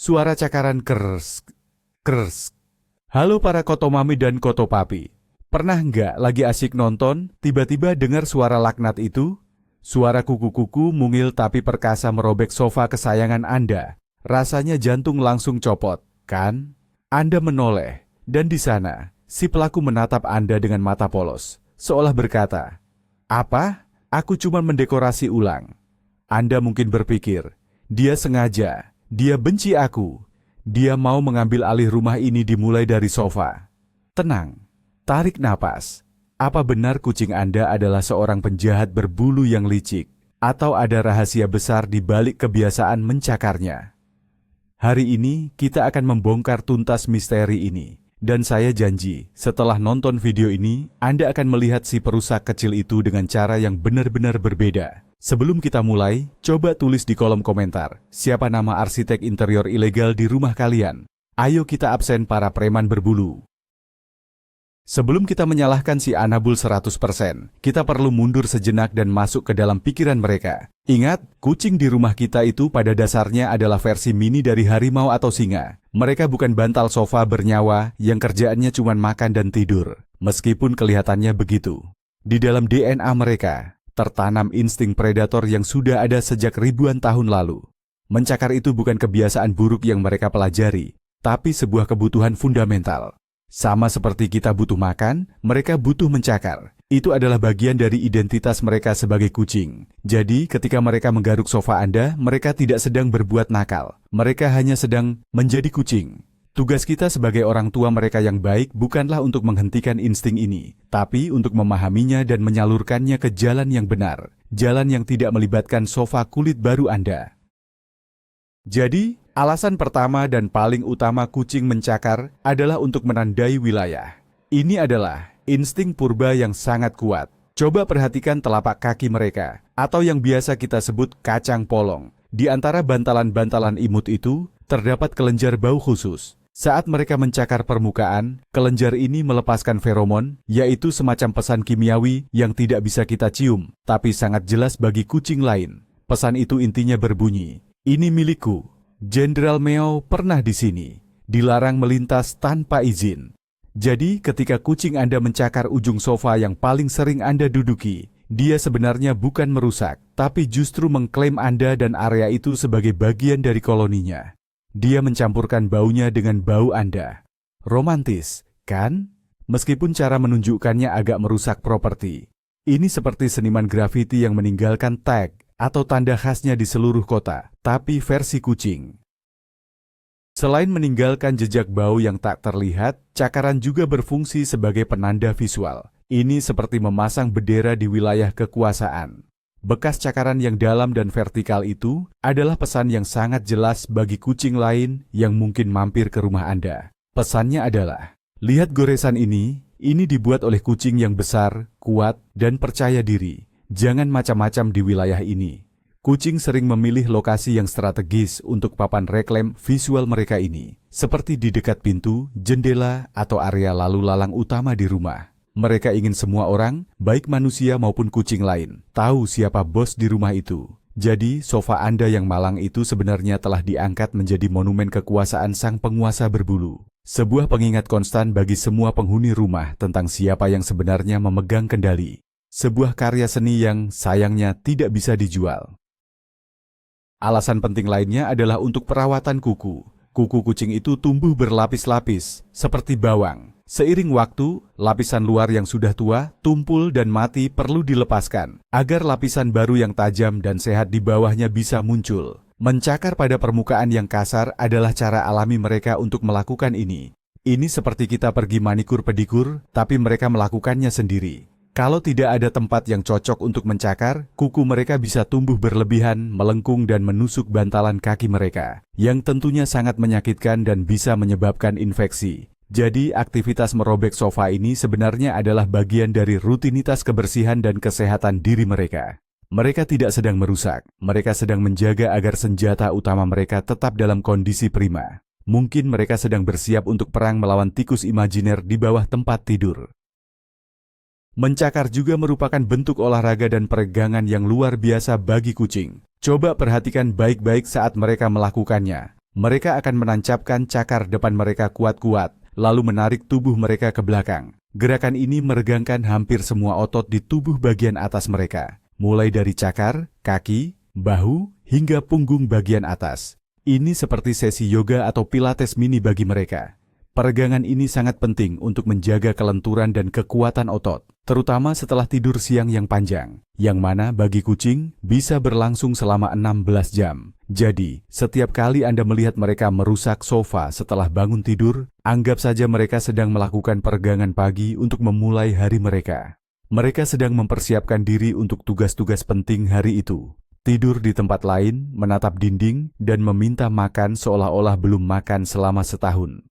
suara cakaran kers, kers. Halo para kotomami dan kotopapi. Pernah nggak lagi asik nonton, tiba-tiba dengar suara laknat itu? Suara kuku-kuku mungil tapi perkasa merobek sofa kesayangan Anda. Rasanya jantung langsung copot, kan? Anda menoleh, dan di sana, si pelaku menatap Anda dengan mata polos, seolah berkata, "Apa? Aku cuma mendekorasi ulang." Anda mungkin berpikir, dia sengaja, dia benci aku, dia mau mengambil alih rumah ini dimulai dari sofa. Tenang, tarik napas. Apa benar kucing Anda adalah seorang penjahat berbulu yang licik, atau ada rahasia besar di balik kebiasaan mencakarnya? Hari ini kita akan membongkar tuntas misteri ini. Dan saya janji, setelah nonton video ini, Anda akan melihat si perusak kecil itu dengan cara yang benar-benar berbeda. Sebelum kita mulai, coba tulis di kolom komentar, siapa nama arsitek interior ilegal di rumah kalian? Ayo kita absen para preman berbulu. Sebelum kita menyalahkan si Anabul 100%, kita perlu mundur sejenak dan masuk ke dalam pikiran mereka. Ingat, kucing di rumah kita itu pada dasarnya adalah versi mini dari harimau atau singa. Mereka bukan bantal sofa bernyawa yang kerjaannya cuma makan dan tidur. Meskipun kelihatannya begitu. Di dalam DNA mereka, tertanam insting predator yang sudah ada sejak ribuan tahun lalu. Mencakar itu bukan kebiasaan buruk yang mereka pelajari, tapi sebuah kebutuhan fundamental. Sama seperti kita butuh makan, mereka butuh mencakar. Itu adalah bagian dari identitas mereka sebagai kucing. Jadi, ketika mereka menggaruk sofa Anda, mereka tidak sedang berbuat nakal. Mereka hanya sedang menjadi kucing. Tugas kita sebagai orang tua mereka yang baik bukanlah untuk menghentikan insting ini, tapi untuk memahaminya dan menyalurkannya ke jalan yang benar. Jalan yang tidak melibatkan sofa kulit baru Anda. Jadi, alasan pertama dan paling utama kucing mencakar adalah untuk menandai wilayah. Ini adalah insting purba yang sangat kuat. Coba perhatikan telapak kaki mereka, atau yang biasa kita sebut kacang polong. Di antara bantalan-bantalan imut itu, terdapat kelenjar bau khusus. Saat mereka mencakar permukaan, kelenjar ini melepaskan feromon, yaitu semacam pesan kimiawi yang tidak bisa kita cium, tapi sangat jelas bagi kucing lain. Pesan itu intinya berbunyi, "Ini milikku. Jenderal Meow pernah di sini. Dilarang melintas tanpa izin." Jadi, ketika kucing Anda mencakar ujung sofa yang paling sering Anda duduki, dia sebenarnya bukan merusak, tapi justru mengklaim Anda dan area itu sebagai bagian dari koloninya. Dia mencampurkan baunya dengan bau Anda. Romantis, kan? Meskipun cara menunjukkannya agak merusak properti. Ini seperti seniman grafiti yang meninggalkan tag atau tanda khasnya di seluruh kota, tapi versi kucing. Selain meninggalkan jejak bau yang tak terlihat, cakaran juga berfungsi sebagai penanda visual. Ini seperti memasang bendera di wilayah kekuasaan. Bekas cakaran yang dalam dan vertikal itu adalah pesan yang sangat jelas bagi kucing lain yang mungkin mampir ke rumah Anda. Pesannya adalah, lihat goresan ini dibuat oleh kucing yang besar, kuat, dan percaya diri. Jangan macam-macam di wilayah ini. Kucing sering memilih lokasi yang strategis untuk papan reklam visual mereka ini, seperti di dekat pintu, jendela, atau area lalu lalang utama di rumah. Mereka ingin semua orang, baik manusia maupun kucing lain, tahu siapa bos di rumah itu. Jadi, sofa Anda yang malang itu sebenarnya telah diangkat menjadi monumen kekuasaan sang penguasa berbulu. Sebuah pengingat konstan bagi semua penghuni rumah tentang siapa yang sebenarnya memegang kendali. Sebuah karya seni yang sayangnya tidak bisa dijual. Alasan penting lainnya adalah untuk perawatan kuku. Kuku kucing itu tumbuh berlapis-lapis, seperti bawang. Seiring waktu, lapisan luar yang sudah tua, tumpul dan mati perlu dilepaskan, agar lapisan baru yang tajam dan sehat di bawahnya bisa muncul. Mencakar pada permukaan yang kasar adalah cara alami mereka untuk melakukan ini. Ini seperti kita pergi manikur pedikur, tapi mereka melakukannya sendiri. Kalau tidak ada tempat yang cocok untuk mencakar, kuku mereka bisa tumbuh berlebihan, melengkung dan menusuk bantalan kaki mereka, yang tentunya sangat menyakitkan dan bisa menyebabkan infeksi. Jadi, aktivitas merobek sofa ini sebenarnya adalah bagian dari rutinitas kebersihan dan kesehatan diri mereka. Mereka tidak sedang merusak, mereka sedang menjaga agar senjata utama mereka tetap dalam kondisi prima. Mungkin mereka sedang bersiap untuk perang melawan tikus imajiner di bawah tempat tidur. Mencakar juga merupakan bentuk olahraga dan peregangan yang luar biasa bagi kucing. Coba perhatikan baik-baik saat mereka melakukannya. Mereka akan menancapkan cakar depan mereka kuat-kuat, lalu menarik tubuh mereka ke belakang. Gerakan ini meregangkan hampir semua otot di tubuh bagian atas mereka, mulai dari cakar, kaki, bahu, hingga punggung bagian atas. Ini seperti sesi yoga atau pilates mini bagi mereka. Peregangan ini sangat penting untuk menjaga kelenturan dan kekuatan otot, terutama setelah tidur siang yang panjang, yang mana bagi kucing bisa berlangsung selama 16 jam. Jadi, setiap kali Anda melihat mereka merusak sofa setelah bangun tidur, anggap saja mereka sedang melakukan peregangan pagi untuk memulai hari mereka. Mereka sedang mempersiapkan diri untuk tugas-tugas penting hari itu. Tidur di tempat lain, menatap dinding, dan meminta makan seolah-olah belum makan selama setahun.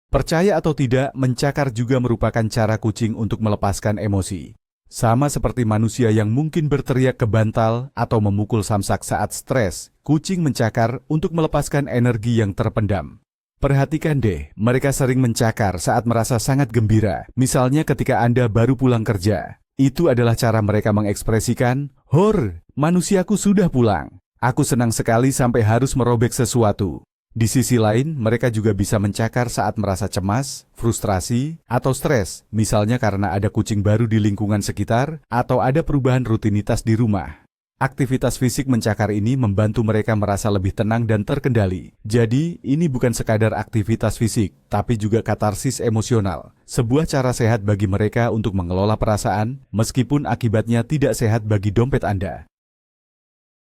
Percaya atau tidak, mencakar juga merupakan cara kucing untuk melepaskan emosi. Sama seperti manusia yang mungkin berteriak ke bantal atau memukul samsak saat stres, kucing mencakar untuk melepaskan energi yang terpendam. Perhatikan deh, mereka sering mencakar saat merasa sangat gembira, misalnya ketika Anda baru pulang kerja. Itu adalah cara mereka mengekspresikan, "Hor, manusiaku sudah pulang. Aku senang sekali sampai harus merobek sesuatu." Di sisi lain, mereka juga bisa mencakar saat merasa cemas, frustrasi, atau stres, misalnya karena ada kucing baru di lingkungan sekitar atau ada perubahan rutinitas di rumah. Aktivitas fisik mencakar ini membantu mereka merasa lebih tenang dan terkendali. Jadi, ini bukan sekadar aktivitas fisik, tapi juga katarsis emosional. Sebuah cara sehat bagi mereka untuk mengelola perasaan, meskipun akibatnya tidak sehat bagi dompet Anda.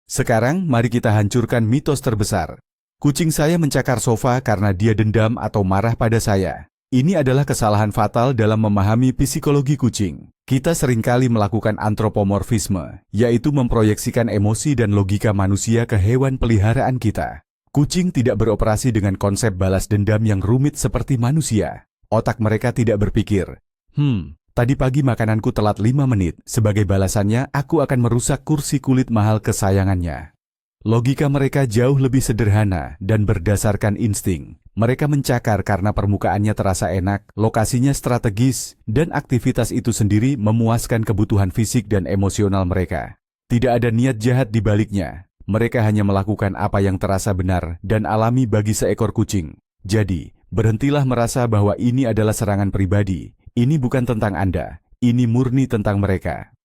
Sekarang, mari kita hancurkan mitos terbesar. Kucing saya mencakar sofa karena dia dendam atau marah pada saya. Ini adalah kesalahan fatal dalam memahami psikologi kucing. Kita seringkali melakukan antropomorfisme, yaitu memproyeksikan emosi dan logika manusia ke hewan peliharaan kita. Kucing tidak beroperasi dengan konsep balas dendam yang rumit seperti manusia. Otak mereka tidak berpikir, tadi pagi makananku telat 5 menit, sebagai balasannya aku akan merusak kursi kulit mahal kesayangannya. Logika mereka jauh lebih sederhana dan berdasarkan insting. Mereka mencakar karena permukaannya terasa enak, lokasinya strategis, dan aktivitas itu sendiri memuaskan kebutuhan fisik dan emosional mereka. Tidak ada niat jahat di baliknya. Mereka hanya melakukan apa yang terasa benar dan alami bagi seekor kucing. Jadi, berhentilah merasa bahwa ini adalah serangan pribadi. Ini bukan tentang Anda, ini murni tentang mereka.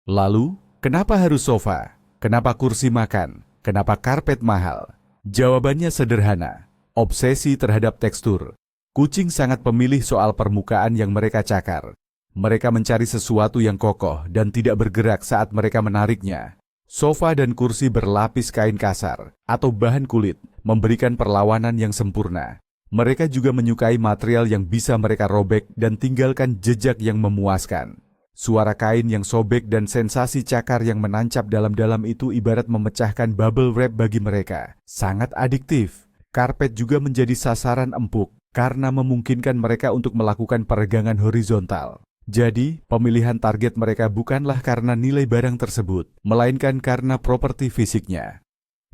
Lalu, kenapa harus sofa? Kenapa kursi makan? Kenapa karpet mahal? Jawabannya sederhana, obsesi terhadap tekstur. Kucing sangat pemilih soal permukaan yang mereka cakar. Mereka mencari sesuatu yang kokoh dan tidak bergerak saat mereka menariknya. Sofa dan kursi berlapis kain kasar atau bahan kulit memberikan perlawanan yang sempurna. Mereka juga menyukai material yang bisa mereka robek dan tinggalkan jejak yang memuaskan. Suara kain yang sobek dan sensasi cakar yang menancap dalam-dalam itu ibarat memecahkan bubble wrap bagi mereka. Sangat adiktif. Karpet juga menjadi sasaran empuk karena memungkinkan mereka untuk melakukan peregangan horizontal. Jadi, pemilihan target mereka bukanlah karena nilai barang tersebut, melainkan karena properti fisiknya.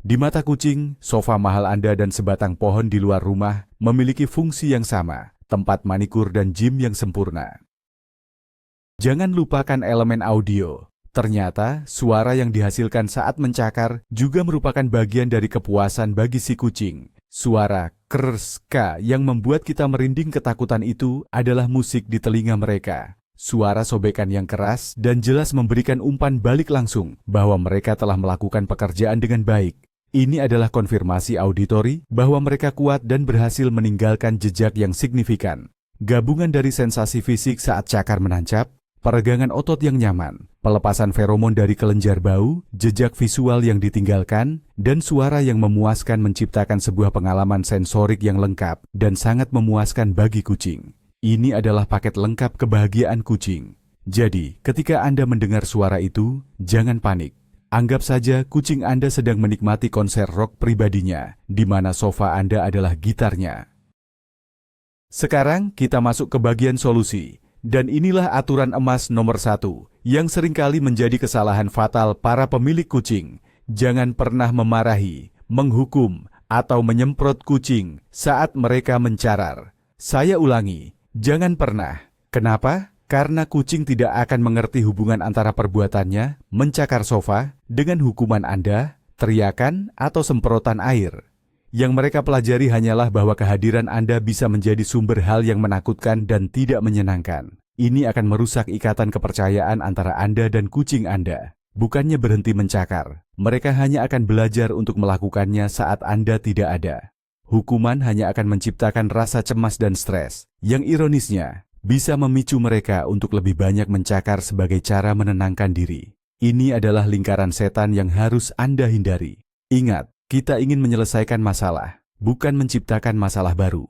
Di mata kucing, sofa mahal Anda dan sebatang pohon di luar rumah memiliki fungsi yang sama, tempat manikur dan gym yang sempurna. Jangan lupakan elemen audio. Ternyata, suara yang dihasilkan saat mencakar juga merupakan bagian dari kepuasan bagi si kucing. Suara krska yang membuat kita merinding ketakutan itu adalah musik di telinga mereka. Suara sobekan yang keras dan jelas memberikan umpan balik langsung bahwa mereka telah melakukan pekerjaan dengan baik. Ini adalah konfirmasi auditori bahwa mereka kuat dan berhasil meninggalkan jejak yang signifikan. Gabungan dari sensasi fisik saat cakar menancap, peregangan otot yang nyaman, pelepasan feromon dari kelenjar bau, jejak visual yang ditinggalkan, dan suara yang memuaskan menciptakan sebuah pengalaman sensorik yang lengkap dan sangat memuaskan bagi kucing. Ini adalah paket lengkap kebahagiaan kucing. Jadi, ketika Anda mendengar suara itu, jangan panik. Anggap saja kucing Anda sedang menikmati konser rock pribadinya, di mana sofa Anda adalah gitarnya. Sekarang kita masuk ke bagian solusi. Dan inilah aturan emas nomor 1, yang seringkali menjadi kesalahan fatal para pemilik kucing. Jangan pernah memarahi, menghukum, atau menyemprot kucing saat mereka mencarar. Saya ulangi, jangan pernah. Kenapa? Karena kucing tidak akan mengerti hubungan antara perbuatannya, mencakar sofa, dengan hukuman Anda, teriakan, atau semprotan air. Yang mereka pelajari hanyalah bahwa kehadiran Anda bisa menjadi sumber hal yang menakutkan dan tidak menyenangkan. Ini akan merusak ikatan kepercayaan antara Anda dan kucing Anda. Bukannya berhenti mencakar, mereka hanya akan belajar untuk melakukannya saat Anda tidak ada. Hukuman hanya akan menciptakan rasa cemas dan stres, yang ironisnya bisa memicu mereka untuk lebih banyak mencakar sebagai cara menenangkan diri. Ini adalah lingkaran setan yang harus Anda hindari. Ingat, kita ingin menyelesaikan masalah, bukan menciptakan masalah baru.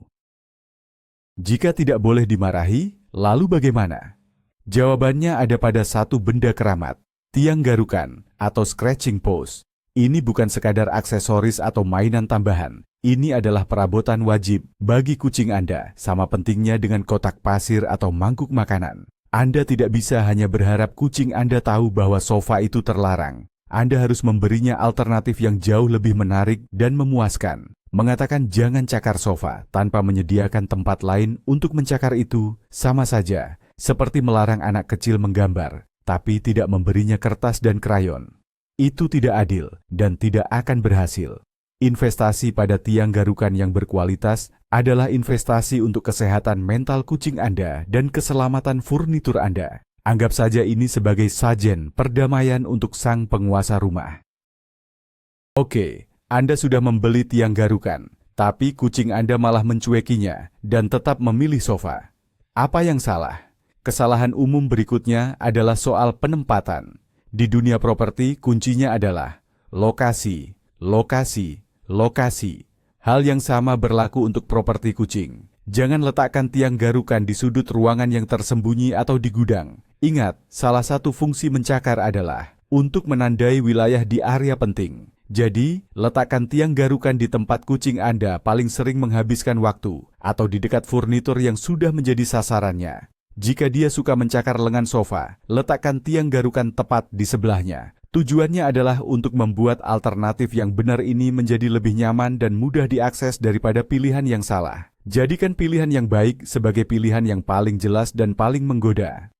Jika tidak boleh dimarahi, lalu bagaimana? Jawabannya ada pada satu benda keramat, tiang garukan atau scratching post. Ini bukan sekadar aksesoris atau mainan tambahan. Ini adalah perabotan wajib bagi kucing Anda, sama pentingnya dengan kotak pasir atau mangkuk makanan. Anda tidak bisa hanya berharap kucing Anda tahu bahwa sofa itu terlarang. Anda harus memberinya alternatif yang jauh lebih menarik dan memuaskan. Mengatakan jangan cakar sofa tanpa menyediakan tempat lain untuk mencakar itu sama saja seperti melarang anak kecil menggambar, tapi tidak memberinya kertas dan krayon. Itu tidak adil dan tidak akan berhasil. Investasi pada tiang garukan yang berkualitas adalah investasi untuk kesehatan mental kucing Anda dan keselamatan furnitur Anda. Anggap saja ini sebagai sajen perdamaian untuk sang penguasa rumah. Oke, Anda sudah membeli tiang garukan, tapi kucing Anda malah mencuekinya dan tetap memilih sofa. Apa yang salah? Kesalahan umum berikutnya adalah soal penempatan. Di dunia properti, kuncinya adalah lokasi, lokasi, lokasi. Hal yang sama berlaku untuk properti kucing. Jangan letakkan tiang garukan di sudut ruangan yang tersembunyi atau di gudang. Ingat, salah satu fungsi mencakar adalah untuk menandai wilayah di area penting. Jadi, letakkan tiang garukan di tempat kucing Anda paling sering menghabiskan waktu atau di dekat furnitur yang sudah menjadi sasarannya. Jika dia suka mencakar lengan sofa, letakkan tiang garukan tepat di sebelahnya. Tujuannya adalah untuk membuat alternatif yang benar ini menjadi lebih nyaman dan mudah diakses daripada pilihan yang salah. Jadikan pilihan yang baik sebagai pilihan yang paling jelas dan paling menggoda.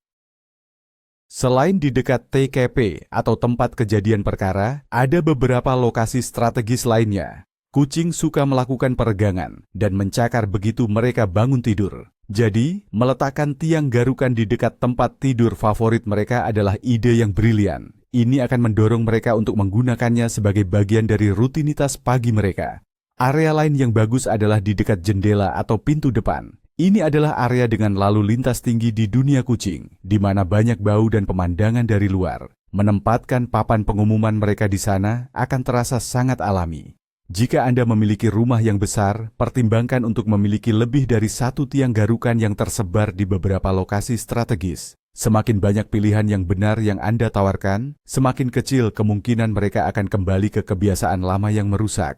Selain di dekat TKP atau tempat kejadian perkara, ada beberapa lokasi strategis lainnya. Kucing suka melakukan peregangan dan mencakar begitu mereka bangun tidur. Jadi, meletakkan tiang garukan di dekat tempat tidur favorit mereka adalah ide yang brilian. Ini akan mendorong mereka untuk menggunakannya sebagai bagian dari rutinitas pagi mereka. Area lain yang bagus adalah di dekat jendela atau pintu depan. Ini adalah area dengan lalu lintas tinggi di dunia kucing, di mana banyak bau dan pemandangan dari luar. Menempatkan papan pengumuman mereka di sana akan terasa sangat alami. Jika Anda memiliki rumah yang besar, pertimbangkan untuk memiliki lebih dari satu tiang garukan yang tersebar di beberapa lokasi strategis. Semakin banyak pilihan yang benar yang Anda tawarkan, semakin kecil kemungkinan mereka akan kembali ke kebiasaan lama yang merusak.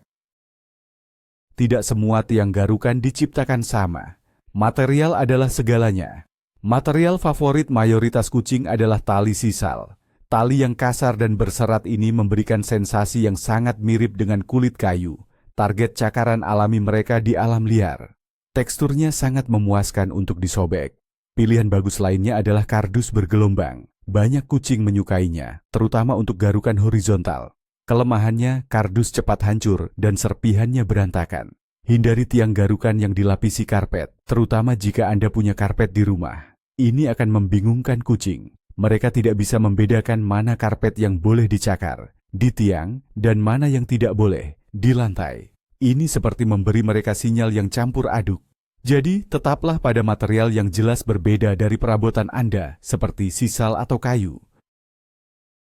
Tidak semua tiang garukan diciptakan sama. Material adalah segalanya. Material favorit mayoritas kucing adalah tali sisal. Tali yang kasar dan berserat ini memberikan sensasi yang sangat mirip dengan kulit kayu, target cakaran alami mereka di alam liar. Teksturnya sangat memuaskan untuk disobek. Pilihan bagus lainnya adalah kardus bergelombang. Banyak kucing menyukainya, terutama untuk garukan horizontal. Kelemahannya, kardus cepat hancur dan serpihannya berantakan. Hindari tiang garukan yang dilapisi karpet, terutama jika Anda punya karpet di rumah. Ini akan membingungkan kucing. Mereka tidak bisa membedakan mana karpet yang boleh dicakar, di tiang, dan mana yang tidak boleh, di lantai. Ini seperti memberi mereka sinyal yang campur aduk. Jadi, tetaplah pada material yang jelas berbeda dari perabotan Anda, seperti sisal atau kayu.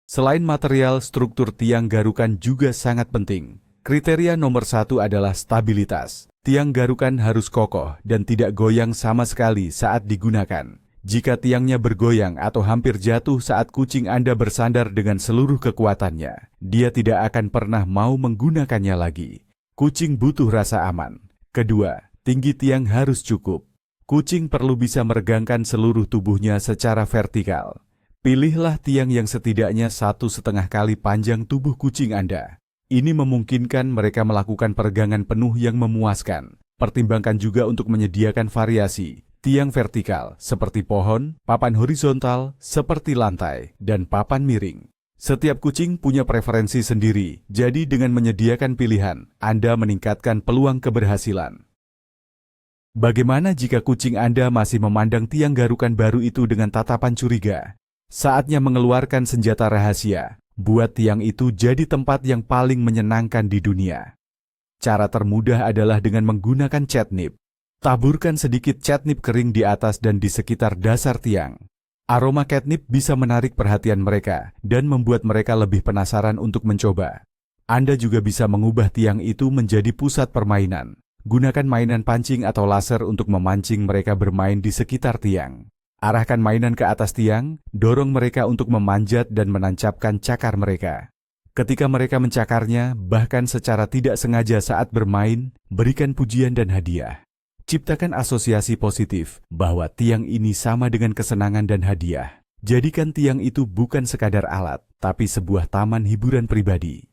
Selain material, struktur tiang garukan juga sangat penting. Kriteria nomor 1 adalah stabilitas. Tiang garukan harus kokoh dan tidak goyang sama sekali saat digunakan. Jika tiangnya bergoyang atau hampir jatuh saat kucing Anda bersandar dengan seluruh kekuatannya, dia tidak akan pernah mau menggunakannya lagi. Kucing butuh rasa aman. Kedua, tinggi tiang harus cukup. Kucing perlu bisa meregangkan seluruh tubuhnya secara vertikal. Pilihlah tiang yang setidaknya 1,5 kali panjang tubuh kucing Anda. Ini memungkinkan mereka melakukan peregangan penuh yang memuaskan. Pertimbangkan juga untuk menyediakan variasi. Tiang vertikal seperti pohon, papan horizontal seperti lantai, dan papan miring. Setiap kucing punya preferensi sendiri, jadi dengan menyediakan pilihan, Anda meningkatkan peluang keberhasilan. Bagaimana jika kucing Anda masih memandang tiang garukan baru itu dengan tatapan curiga? Saatnya mengeluarkan senjata rahasia, buat tiang itu jadi tempat yang paling menyenangkan di dunia. Cara termudah adalah dengan menggunakan catnip. Taburkan sedikit catnip kering di atas dan di sekitar dasar tiang. Aroma catnip bisa menarik perhatian mereka dan membuat mereka lebih penasaran untuk mencoba. Anda juga bisa mengubah tiang itu menjadi pusat permainan. Gunakan mainan pancing atau laser untuk memancing mereka bermain di sekitar tiang. Arahkan mainan ke atas tiang, dorong mereka untuk memanjat dan menancapkan cakar mereka. Ketika mereka mencakarnya, bahkan secara tidak sengaja saat bermain, berikan pujian dan hadiah. Ciptakan asosiasi positif bahwa tiang ini sama dengan kesenangan dan hadiah. Jadikan tiang itu bukan sekadar alat, tapi sebuah taman hiburan pribadi.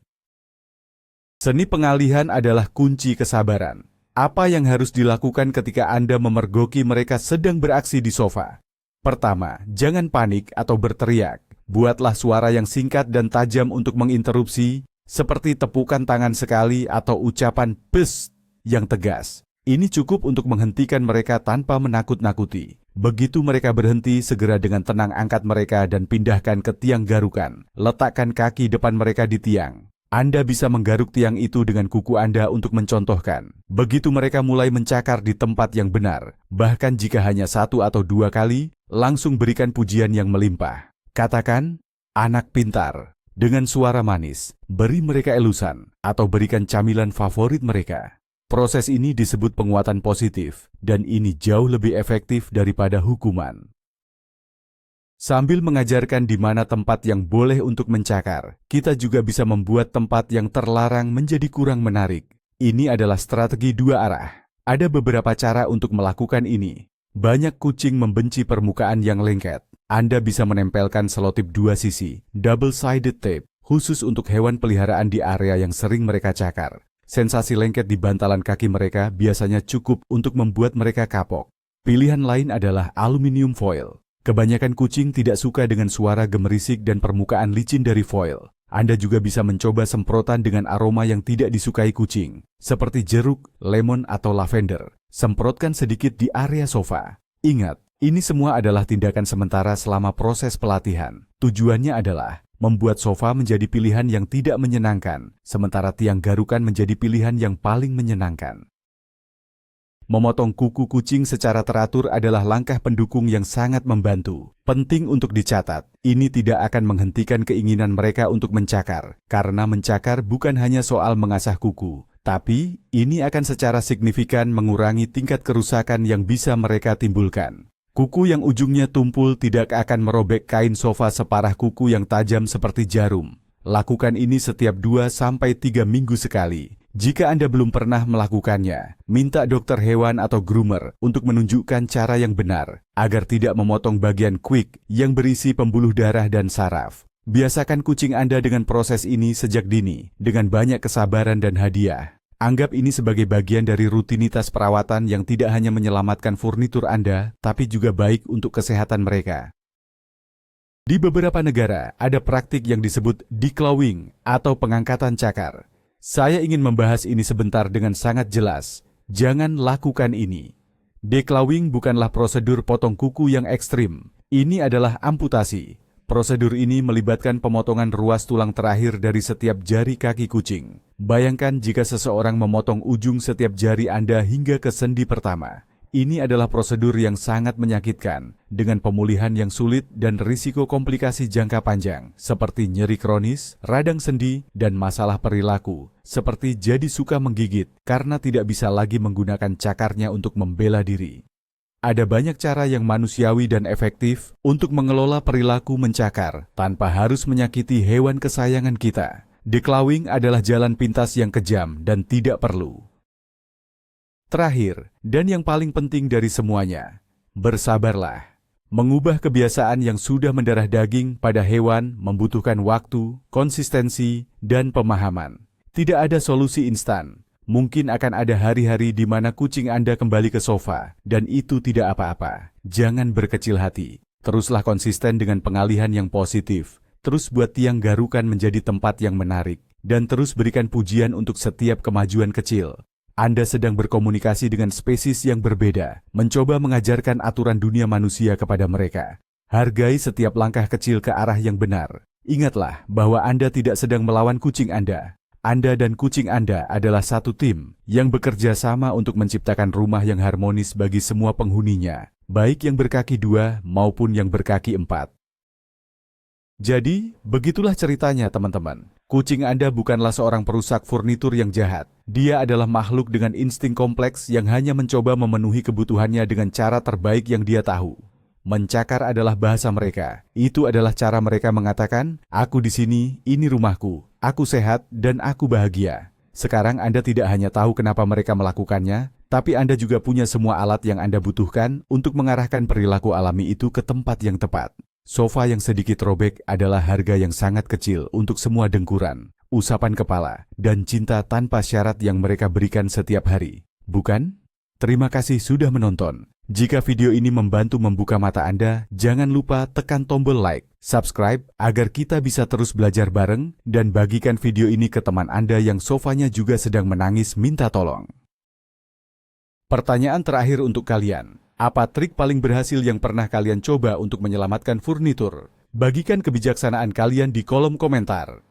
Seni pengalihan adalah kunci kesabaran. Apa yang harus dilakukan ketika Anda memergoki mereka sedang beraksi di sofa? Pertama, jangan panik atau berteriak. Buatlah suara yang singkat dan tajam untuk menginterupsi, seperti tepukan tangan sekali atau ucapan "psst" yang tegas. Ini cukup untuk menghentikan mereka tanpa menakut-nakuti. Begitu mereka berhenti, segera dengan tenang angkat mereka dan pindahkan ke tiang garukan. Letakkan kaki depan mereka di tiang. Anda bisa menggaruk tiang itu dengan kuku Anda untuk mencontohkan. Begitu mereka mulai mencakar di tempat yang benar, bahkan jika hanya 1 atau 2 kali, langsung berikan pujian yang melimpah. Katakan, "Anak pintar," dengan suara manis. Beri mereka elusan atau berikan camilan favorit mereka. Proses ini disebut penguatan positif, dan ini jauh lebih efektif daripada hukuman. Sambil mengajarkan di mana tempat yang boleh untuk mencakar, kita juga bisa membuat tempat yang terlarang menjadi kurang menarik. Ini adalah strategi 2 arah. Ada beberapa cara untuk melakukan ini. Banyak kucing membenci permukaan yang lengket. Anda bisa menempelkan selotip 2 sisi, double-sided tape, khusus untuk hewan peliharaan di area yang sering mereka cakar. Sensasi lengket di bantalan kaki mereka biasanya cukup untuk membuat mereka kapok. Pilihan lain adalah aluminium foil. Kebanyakan kucing tidak suka dengan suara gemerisik dan permukaan licin dari foil. Anda juga bisa mencoba semprotan dengan aroma yang tidak disukai kucing, seperti jeruk, lemon, atau lavender. Semprotkan sedikit di area sofa. Ingat, ini semua adalah tindakan sementara selama proses pelatihan. Tujuannya adalah membuat sofa menjadi pilihan yang tidak menyenangkan, sementara tiang garukan menjadi pilihan yang paling menyenangkan. Memotong kuku kucing secara teratur adalah langkah pendukung yang sangat membantu. Penting untuk dicatat, ini tidak akan menghentikan keinginan mereka untuk mencakar, karena mencakar bukan hanya soal mengasah kuku, tapi ini akan secara signifikan mengurangi tingkat kerusakan yang bisa mereka timbulkan. Kuku yang ujungnya tumpul tidak akan merobek kain sofa separah kuku yang tajam seperti jarum. Lakukan ini setiap 2-3 minggu sekali. Jika Anda belum pernah melakukannya, minta dokter hewan atau groomer untuk menunjukkan cara yang benar, agar tidak memotong bagian quick yang berisi pembuluh darah dan saraf. Biasakan kucing Anda dengan proses ini sejak dini, dengan banyak kesabaran dan hadiah. Anggap ini sebagai bagian dari rutinitas perawatan yang tidak hanya menyelamatkan furnitur Anda, tapi juga baik untuk kesehatan mereka. Di beberapa negara, ada praktik yang disebut declawing atau pengangkatan cakar. Saya ingin membahas ini sebentar dengan sangat jelas. Jangan lakukan ini. Declawing bukanlah prosedur potong kuku yang ekstrim. Ini adalah amputasi. Prosedur ini melibatkan pemotongan ruas tulang terakhir dari setiap jari kaki kucing. Bayangkan jika seseorang memotong ujung setiap jari Anda hingga ke sendi pertama. Ini adalah prosedur yang sangat menyakitkan, dengan pemulihan yang sulit dan risiko komplikasi jangka panjang, seperti nyeri kronis, radang sendi, dan masalah perilaku, seperti jadi suka menggigit karena tidak bisa lagi menggunakan cakarnya untuk membela diri. Ada banyak cara yang manusiawi dan efektif untuk mengelola perilaku mencakar tanpa harus menyakiti hewan kesayangan kita. Declawing adalah jalan pintas yang kejam dan tidak perlu. Terakhir, dan yang paling penting dari semuanya, bersabarlah. Mengubah kebiasaan yang sudah mendarah daging pada hewan membutuhkan waktu, konsistensi, dan pemahaman. Tidak ada solusi instan. Mungkin akan ada hari-hari di mana kucing Anda kembali ke sofa, dan itu tidak apa-apa. Jangan berkecil hati. Teruslah konsisten dengan pengalihan yang positif. terus buat tiang garukan menjadi tempat yang menarik, dan terus berikan pujian untuk setiap kemajuan kecil. Anda sedang berkomunikasi dengan spesies yang berbeda, mencoba mengajarkan aturan dunia manusia kepada mereka. Hargai setiap langkah kecil ke arah yang benar. Ingatlah bahwa Anda tidak sedang melawan kucing Anda. Anda dan kucing Anda adalah satu tim yang bekerja sama untuk menciptakan rumah yang harmonis bagi semua penghuninya, baik yang berkaki 2 maupun yang berkaki 4. Jadi, begitulah ceritanya teman-teman. Kucing Anda bukanlah seorang perusak furnitur yang jahat. Dia adalah makhluk dengan insting kompleks yang hanya mencoba memenuhi kebutuhannya dengan cara terbaik yang dia tahu. Mencakar adalah bahasa mereka. Itu adalah cara mereka mengatakan, "Aku di sini, ini rumahku, aku sehat, dan aku bahagia." Sekarang Anda tidak hanya tahu kenapa mereka melakukannya, tapi Anda juga punya semua alat yang Anda butuhkan untuk mengarahkan perilaku alami itu ke tempat yang tepat. Sofa yang sedikit robek adalah harga yang sangat kecil untuk semua dengkuran, usapan kepala, dan cinta tanpa syarat yang mereka berikan setiap hari. Bukan? Terima kasih sudah menonton. Jika video ini membantu membuka mata Anda, jangan lupa tekan tombol like, subscribe, agar kita bisa terus belajar bareng, dan bagikan video ini ke teman Anda yang sofanya juga sedang menangis minta tolong. Pertanyaan terakhir untuk kalian. Apa trik paling berhasil yang pernah kalian coba untuk menyelamatkan furnitur? Bagikan kebijaksanaan kalian di kolom komentar.